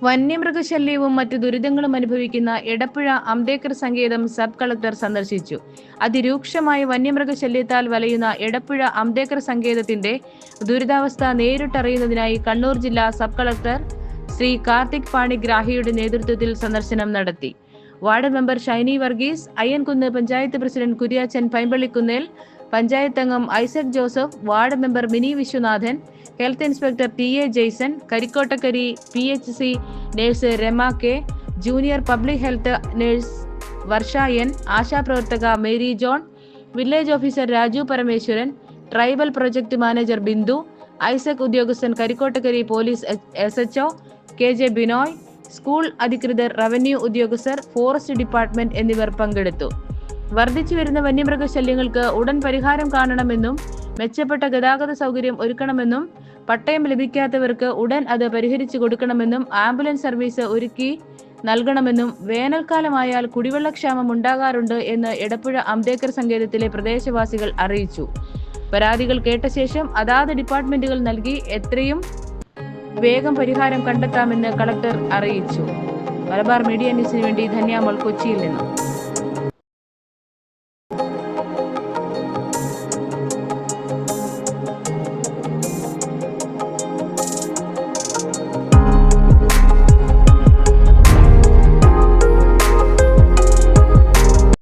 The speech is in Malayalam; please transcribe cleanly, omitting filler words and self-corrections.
വന്യമൃഗശല്യവും മറ്റു ദുരിതങ്ങളും അനുഭവിക്കുന്ന എടപ്പുഴ അംബേദ്കർ സങ്കേതം സബ് കളക്ടർ സന്ദർശിച്ചു. അതിരൂക്ഷമായ വന്യമൃഗശല്യത്താൽ വലയുന്ന എടപ്പുഴ അംബേദ്കർ സങ്കേതത്തിന്റെ ദുരിതാവസ്ഥ നേരിട്ടറിയുന്നതിനായി കണ്ണൂർ ജില്ലാ സബ് കളക്ടർ ശ്രീ കാർത്തിക് പാണിഗ്രാഹിയുടെ നേതൃത്വത്തിൽ സന്ദർശനം നടത്തി. Ward member Shiny Varghese, Ayyankunnu panchayat president Kuriachan Paimpallikunnel, panchayat അംഗം Isaac Joseph, ward member Mini Viswanathan, health inspector TA Jaison, Karikkottakkari PHC nurse Rama K, junior public health nurse Varsha N, ആശാപ്രവർത്തക Mary John, village officer Raju Parameswaran, tribal project manager Bindu, Isaac ഉദ്യോഗസ്ഥൻ, Karikkottakkari police SHO KJ Binoy, school അധികൃതർ, റവന്യൂ ഉദ്യോഗസ്ഥർ, ഫോറസ്റ്റ് ഡിപ്പാർട്ട്മെന്റ് എന്നിവർ പങ്കെടുത്തു. വർദ്ധിച്ചു വരുന്ന വന്യമൃഗശല്യങ്ങൾക്ക് ഉടൻ പരിഹാരം കാണണമെന്നും മെച്ചപ്പെട്ട ഗതാഗത സൗകര്യം ഒരുക്കണമെന്നും പട്ടയം ലഭിക്കാത്തവർക്ക് ഉടൻ അത് പരിഹരിച്ചു കൊടുക്കണമെന്നും ആംബുലൻസ് സർവീസ് ഒരുക്കി നൽകണമെന്നും വേനൽക്കാലമായാൽ കുടിവെള്ളക്ഷാമം ഉണ്ടാകാറുണ്ട് എന്ന് എടപ്പുഴ അംബേദ്കർ സങ്കേതത്തിലെ പ്രദേശവാസികൾ അറിയിച്ചു. പരാതികൾ കേട്ട ശേഷം അതാത് ഡിപ്പാർട്ട്മെന്റുകൾ നൽകി എത്രയും വേഗം പരിഹാരം കണ്ടെത്താമെന്ന് കളക്ടർ അറിയിച്ചു. മലബാർ മീഡിയ ന്യൂസിന് വേണ്ടി ധന്യാമോൾ, കൊച്ചിയിൽ നിന്നും.